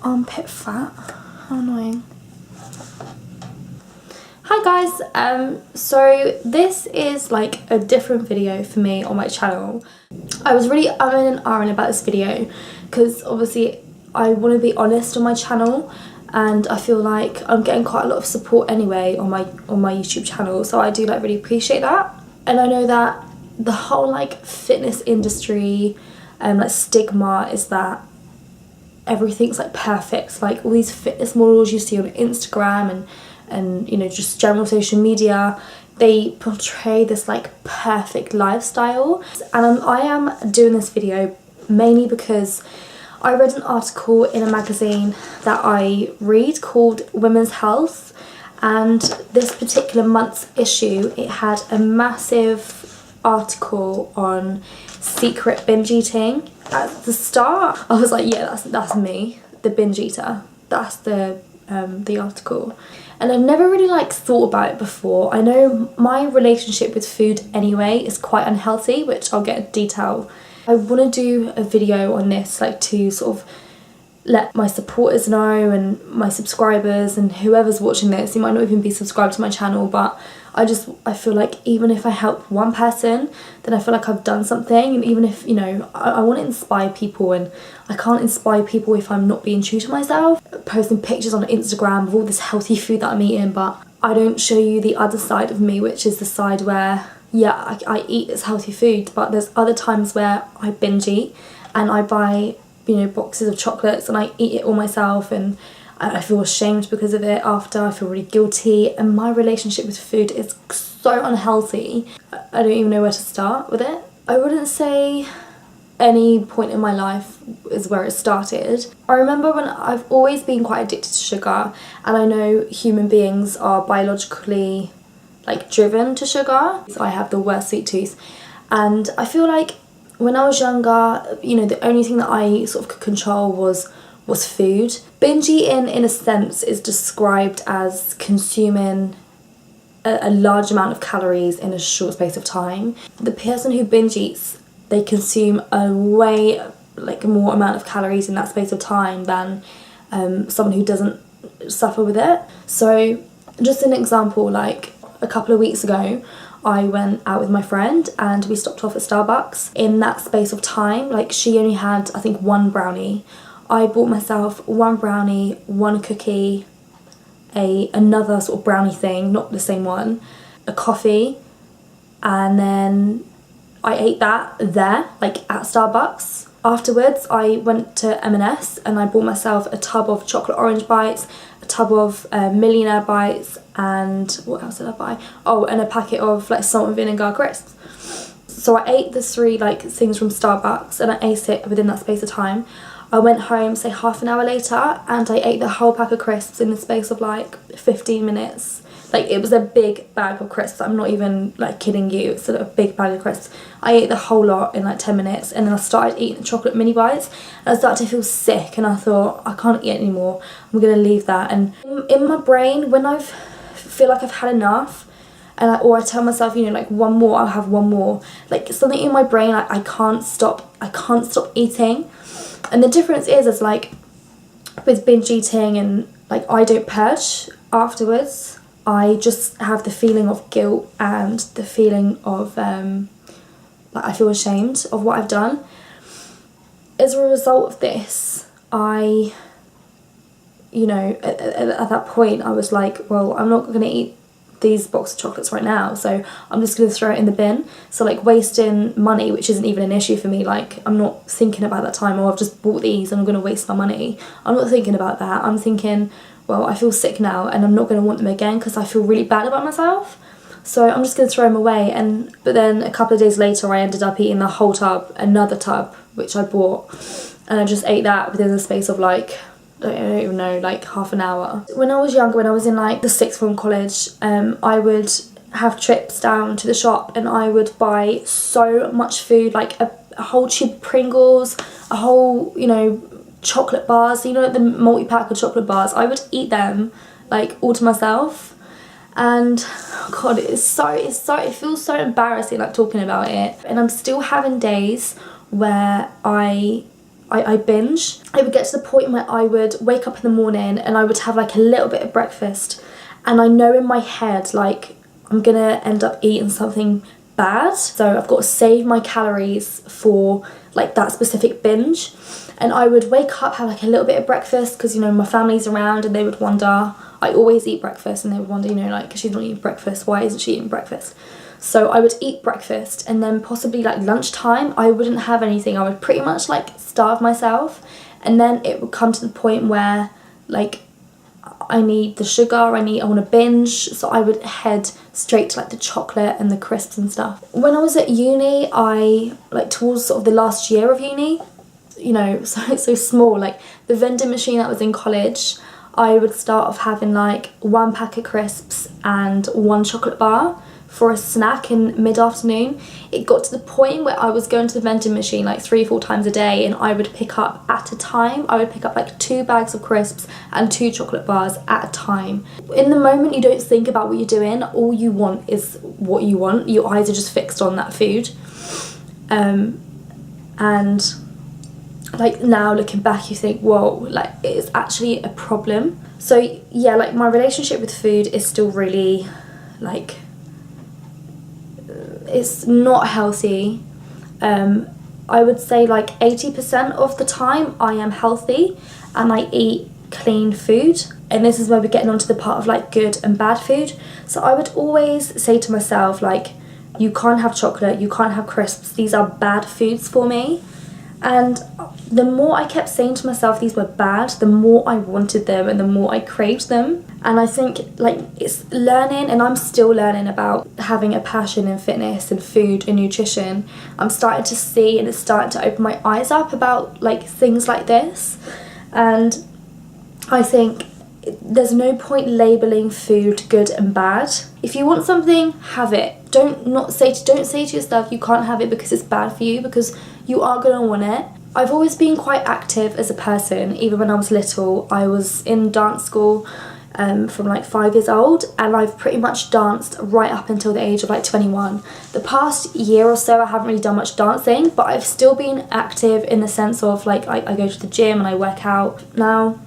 armpit fat. How annoying. Hi guys, so this is like a different video for me on my channel. I was really umming and ahhing about this video because obviously I want to be honest on my channel, and I feel like I'm getting quite a lot of support anyway on my YouTube channel, so I do like really appreciate that. And I know that the whole like fitness industry and like stigma is that everything's like perfect, like all these fitness models you see on Instagram and you know, just general social media, they portray this like perfect lifestyle. And I am doing this video mainly because I read an article in a magazine that I read called Women's Health, and this particular month's issue, it had a massive article on secret binge eating. At the start I was like, yeah, that's me, the binge eater. That's the article. And I've never really like thought about it before. I know my relationship with food anyway is quite unhealthy, which I'll get into detail. I want to do a video on this, like to sort of let my supporters know and my subscribers and whoever's watching this. You might not even be subscribed to my channel, but I feel like even if I help one person, then I feel like I've done something. And even if, you know, I want to inspire people, and I can't inspire people if I'm not being true to myself. Posting pictures on Instagram of all this healthy food that I'm eating, but I don't show you the other side of me, which is the side where, yeah, I eat this healthy food, but there's other times where I binge eat and I buy, you know, boxes of chocolates and I eat it all myself, and I feel ashamed because of it after. I feel really guilty, and my relationship with food is so unhealthy. I don't even know where to start with it. I wouldn't say any point in my life is where it started. I remember when I've always been quite addicted to sugar, and I know human beings are biologically like driven to sugar. I have the worst sweet tooth, and I feel like when I was younger, you know, the only thing that I sort of could control was food. Binge eating, in a sense, is described as consuming a large amount of calories in a short space of time. The person who binge eats, they consume a way like more amount of calories in that space of time than someone who doesn't suffer with it. So just an example, like a couple of weeks ago I went out with my friend and we stopped off at Starbucks. In that space of time, like, she only had I think one brownie. I bought myself one brownie, one cookie, another sort of brownie thing, not the same one, a coffee, and then I ate that there, like at Starbucks. Afterwards I went to M&S and I bought myself a tub of chocolate orange bites, a tub of millionaire bites, and what else did I buy? Oh, and a packet of like salt and vinegar crisps. So I ate the three like things from Starbucks and I ate it within that space of time. I went home, say half an hour later, and I ate the whole pack of crisps in the space of like 15 minutes. Like, it was a big bag of crisps. I'm not even like kidding you. It's a big bag of crisps. I ate the whole lot in like 10 minutes, and then I started eating the chocolate mini bites and I started to feel sick, and I thought, I can't eat anymore. I'm gonna leave that. And in my brain, when I feel like I've had enough, and or I tell myself, you know, like one more, I'll have one more. Like, something in my brain, I can't stop eating. And the difference is like with binge eating, and like I don't purge afterwards. I just have the feeling of guilt and the feeling of like I feel ashamed of what I've done. As a result of this, I, you know, at that point I was like, well, I'm not going to eat these box of chocolates right now, so I'm just going to throw it in the bin. So like wasting money, which isn't even an issue for me, like I'm not thinking about that time, oh, I've just bought these and I'm going to waste my money. I'm not thinking about that. I'm thinking, well, I feel sick now and I'm not going to want them again because I feel really bad about myself, so I'm just going to throw them away. But then a couple of days later I ended up eating the whole tub, another tub which I bought, and I just ate that within the space of like, I don't even know, like half an hour. When I was younger, when I was in like the sixth form college, I would have trips down to the shop and I would buy so much food, like a whole tube of Pringles, a whole, you know, chocolate bars, you know, like the multi-pack of chocolate bars. I would eat them like all to myself, and God, it feels so embarrassing like talking about it. And I'm still having days where I I binge. It would get to the point where I would wake up in the morning and I would have like a little bit of breakfast, and I know in my head like I'm gonna end up eating something bad, so I've got to save my calories for like that specific binge. And I would wake up, have like a little bit of breakfast, because you know my family's around and they would wonder, I always eat breakfast, and they would wonder, you know, like, she's not eating breakfast, why isn't she eating breakfast? So I would eat breakfast, and then possibly like lunchtime I wouldn't have anything. I would pretty much like starve myself, and then it would come to the point where like I need the sugar, I want to binge, so I would head straight to like the chocolate and the crisps and stuff. When I was at uni, I like towards sort of the last year of uni, you know, so small, like the vending machine that was in college, I would start off having like 1 pack of crisps and 1 chocolate bar for a snack in mid-afternoon. It got to the point where I was going to the vending machine like 3-4 times a day, and I would pick up at a time, I would pick up like 2 bags of crisps and 2 chocolate bars at a time. In the moment you don't think about what you're doing, all you want is what you want, your eyes are just fixed on that food. And like now looking back you think, whoa, like it is actually a problem. So yeah, like my relationship with food is still really like, it's not healthy. I would say like 80% of the time I am healthy and I eat clean food, and this is where we're getting onto the part of like good and bad food. So I would always say to myself, like, you can't have chocolate, you can't have crisps, these are bad foods for me. And the more I kept saying to myself these were bad, the more I wanted them and the more I craved them. And I think like it's learning, and I'm still learning about having a passion in fitness and food and nutrition. I'm starting to see, and it's starting to open my eyes up about like things like this. And I think there's no point labelling food good and bad. If you want something, have it. Don't say to yourself you can't have it because it's bad for you, because you are going to want it. I've always been quite active as a person. Even when I was little, I was in dance school from like 5 years old, and I've pretty much danced right up until the age of like 21. The past year or so I haven't really done much dancing, but I've still been active in the sense of like I go to the gym and I work out. Now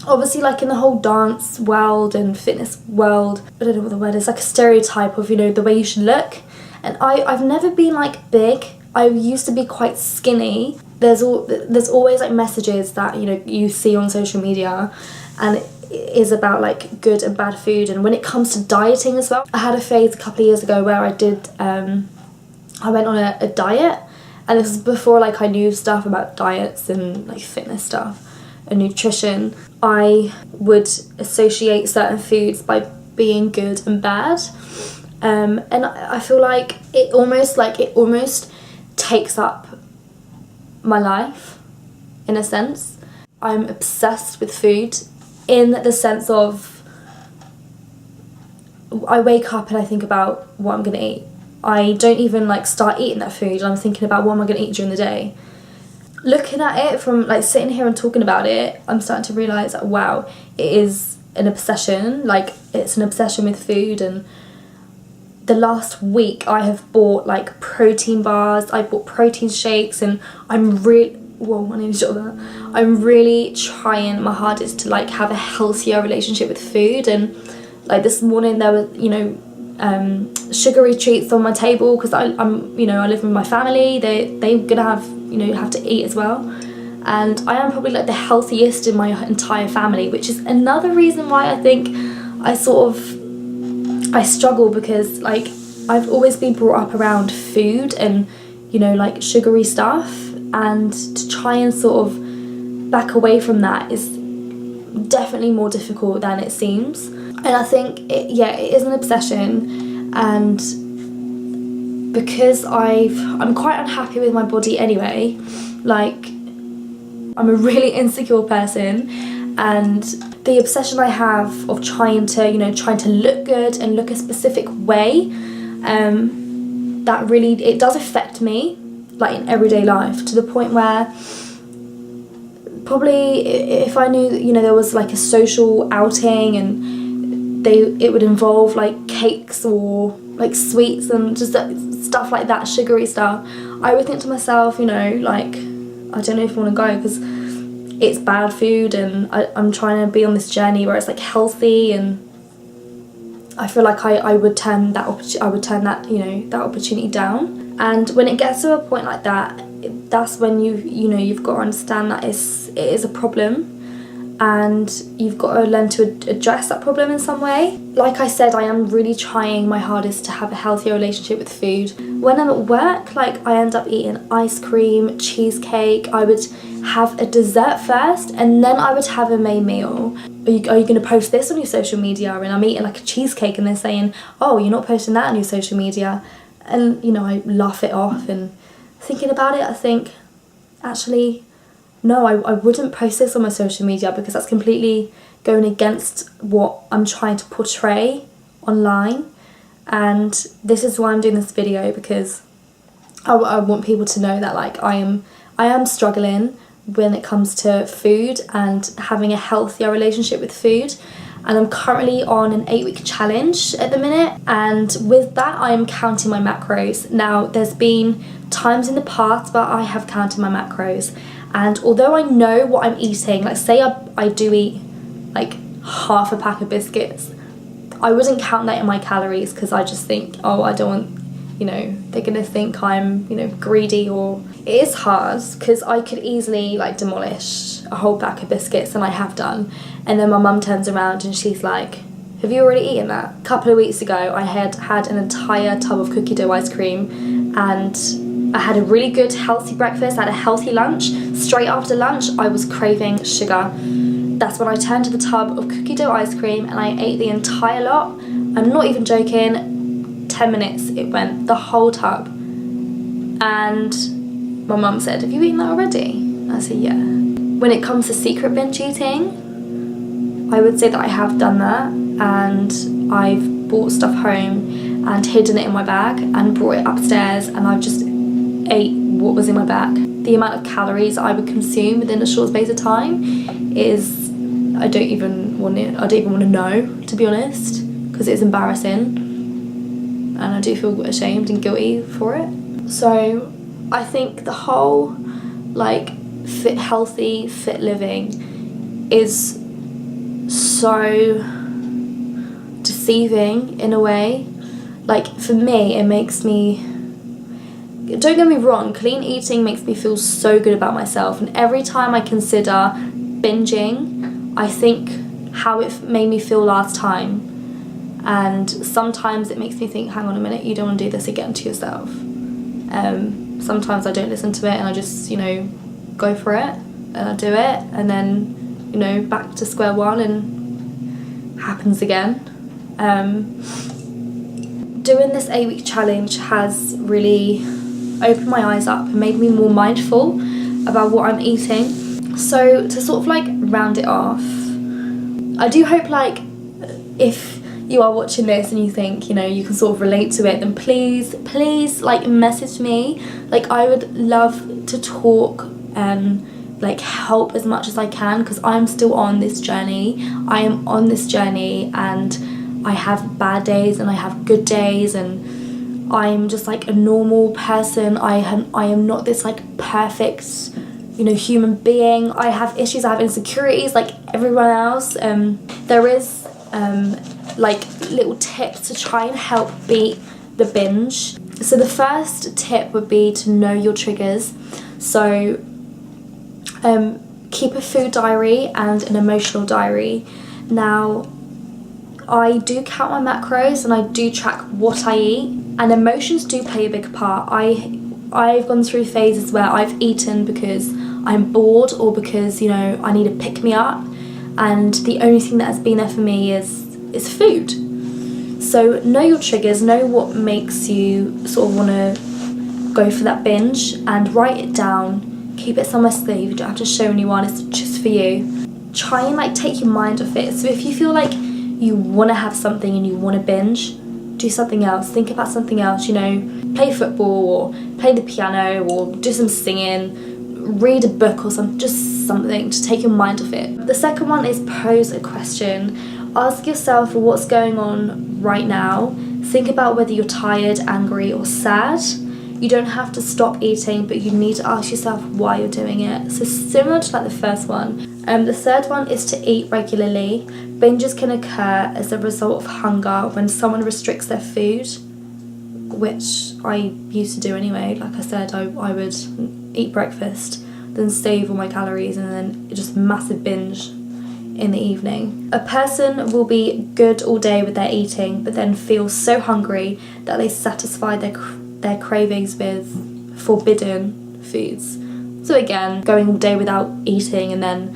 obviously like in the whole dance world and fitness world, I don't know what the word is, like a stereotype of, you know, the way you should look. And I've never been like big. I used to be quite skinny. There's always like messages that, you know, you see on social media, and it is about like good and bad food. And when it comes to dieting as well, I had a phase a couple of years ago where I went on a diet, and this was before like I knew stuff about diets and like fitness stuff and nutrition. I would associate certain foods by being good and bad, and I feel like it almost takes up my life in a sense. I'm obsessed with food in the sense of I wake up and I think about what I'm gonna eat. I don't even like start eating that food, I'm thinking about what am I gonna eat during the day. Looking at it from like sitting here and talking about it, I'm starting to realise that wow, it is an obsession. Like it's an obsession with food. And the last week I have bought like protein bars, I bought protein shakes, and I'm really trying my hardest to like have a healthier relationship with food. And like this morning there were, you know, sugary treats on my table because I'm you know, I live with my family. They're gonna have, you know, have to eat as well, and I am probably like the healthiest in my entire family, which is another reason why I think I struggle, because like I've always been brought up around food and, you know, like sugary stuff, and to try and sort of back away from that is definitely more difficult than it seems. And I think it is an obsession, and because I'm quite unhappy with my body anyway, like I'm a really insecure person, and the obsession I have of trying to look good and look a specific way, that really, it does affect me like in everyday life, to the point where probably if I knew that, you know, there was like a social outing and it would involve like cakes or like sweets and just stuff like that, sugary stuff, I would think to myself, you know, like I don't know if I want to go because it's bad food, and I'm trying to be on this journey where it's like healthy, and I feel like I would turn that that opportunity down. And when it gets to a point like that, that's when you've got to understand that it is a problem, and you've got to learn to address that problem in some way. Like I said, I am really trying my hardest to have a healthier relationship with food. When I'm at work, like, I end up eating ice cream, cheesecake. I would have a dessert first, and then I would have a main meal. Are you going to post this on your social media? And I'm eating like a cheesecake, and they're saying, oh, you're not posting that on your social media. And I laugh it off, and thinking about it, I think, actually, no, I wouldn't post this on my social media, because that's completely going against what I'm trying to portray online. And this is why I'm doing this video, because I want people to know that, like, I am struggling when it comes to food and having a healthier relationship with food. And I'm currently on an 8-week challenge at the minute, and with that I am counting my macros. Now, there's been times in the past where I have counted my macros, and although I know what I'm eating, like, say I do eat like half a pack of biscuits, I wouldn't count that in my calories, because I just think, oh, I don't want, they're gonna think I'm, greedy. Or it is hard, because I could easily like demolish a whole pack of biscuits, and I have done, and then my mum turns around and she's like, have you already eaten that? A couple of weeks ago I had an entire tub of cookie dough ice cream, and I had a really good healthy breakfast, I had a healthy lunch. Straight after lunch I was craving sugar. That's when I turned to the tub of cookie dough ice cream and I ate the entire lot. I'm not even joking, 10 minutes it went, the whole tub. And my mum said, have you eaten that already? I said, yeah. When it comes to secret binge eating, I would say that I have done that, and I've bought stuff home and hidden it in my bag and brought it upstairs, and I've just ate what was in my bag. The amount of calories I would consume within a short space of time is, I don't even want to know, to be honest, because it's embarrassing, and I do feel ashamed and guilty for it. So I think the whole like healthy fit living is so deceiving in a way. Like, for me, it makes me, don't get me wrong, clean eating makes me feel so good about myself, and every time I consider binging, I think how it made me feel last time, and sometimes it makes me think, hang on a minute, you don't want to do this again to yourself. Sometimes I don't listen to it, and I just, go for it, and I do it, and then, back to square one, and happens again. Doing this 8-week challenge has really opened my eyes up and made me more mindful about what I'm eating. So to sort of like round it off, I do hope, like, if you are watching this and you think, you can sort of relate to it, then please like message me. Like, I would love to talk and like help as much as I can, because I'm still on this journey. I am on this journey, and I have bad days and I have good days, and I'm just like a normal person. I am not this like perfect, human being. I have issues, I have insecurities like everyone else. There is like little tips to try and help beat the binge. So the first tip would be to know your triggers. So keep a food diary and an emotional diary. Now, I do count my macros and I do track what I eat, and emotions do play a big part. I've gone through phases where I've eaten because I'm bored, or because I need a pick me up, and the only thing that has been there for me is food. So know your triggers, know what makes you sort of want to go for that binge, and write it down. Keep it somewhere safe. You don't have to show anyone, it's just for you. Try and like take your mind off it. So if you feel like you want to have something and you want to binge, do something else. Think about something else, play football or play the piano or do some singing, read a book or just something to take your mind off it. The second one is pose a question. Ask yourself what's going on right now. Think about whether you're tired, angry or sad. You don't have to stop eating, but you need to ask yourself why you're doing it. So similar to like the first one. The third one is to eat regularly. Binges can occur as a result of hunger when someone restricts their food, which I used to do anyway. Like I said, I would eat breakfast, then save all my calories, and then just massive binge in the evening. A person will be good all day with their eating, but then feel so hungry that they satisfy their cravings with forbidden foods. So again, going all day without eating and then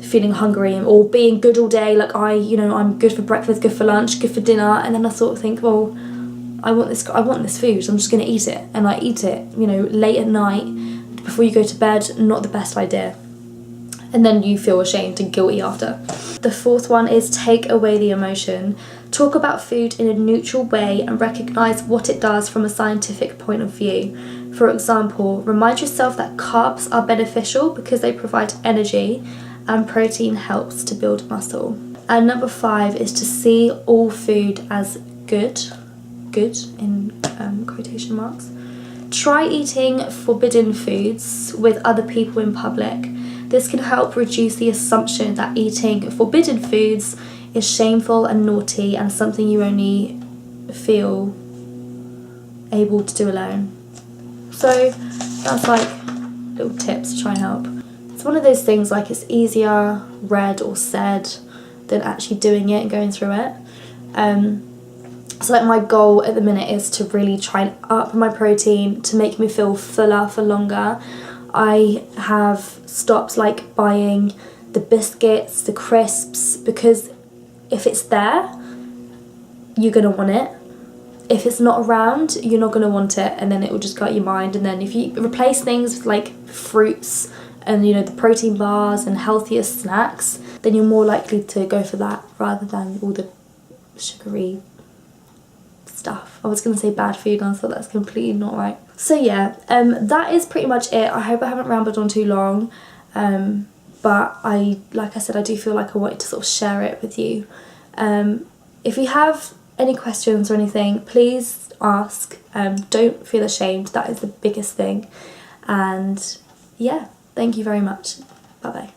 feeling hungry, or being good all day, like I'm good for breakfast, good for lunch, good for dinner, and then I sort of think, well, I want this food, so I'm just going to eat it, and I eat it, late at night before you go to bed. Not the best idea, and then you feel ashamed and guilty after. The fourth one is take away the emotion. Talk about food in a neutral way and recognise what it does from a scientific point of view. For example, remind yourself that carbs are beneficial because they provide energy, and protein helps to build muscle. And number 5 is to see all food as good in quotation marks. Try eating forbidden foods with other people in public. This can help reduce the assumption that eating forbidden foods is shameful and naughty and something you only feel able to do alone. So that's like little tips to try and help. It's one of those things, like, it's easier read or said than actually doing it and going through it. So like my goal at the minute is to really try and up my protein to make me feel fuller for longer. I have stopped like buying the biscuits, the crisps, because if it's there, you're gonna want it. If it's not around, you're not gonna want it, and then it will just go out your mind. And then if you replace things with like fruits and the protein bars and healthier snacks, then you're more likely to go for that rather than all the sugary stuff. I was going to say bad food, and I thought that's completely not right. So yeah, that is pretty much it. I hope I haven't rambled on too long, but like I said, I do feel like I wanted to sort of share it with you. If you have any questions or anything, please ask. Don't feel ashamed. That is the biggest thing. And yeah, thank you very much. Bye bye.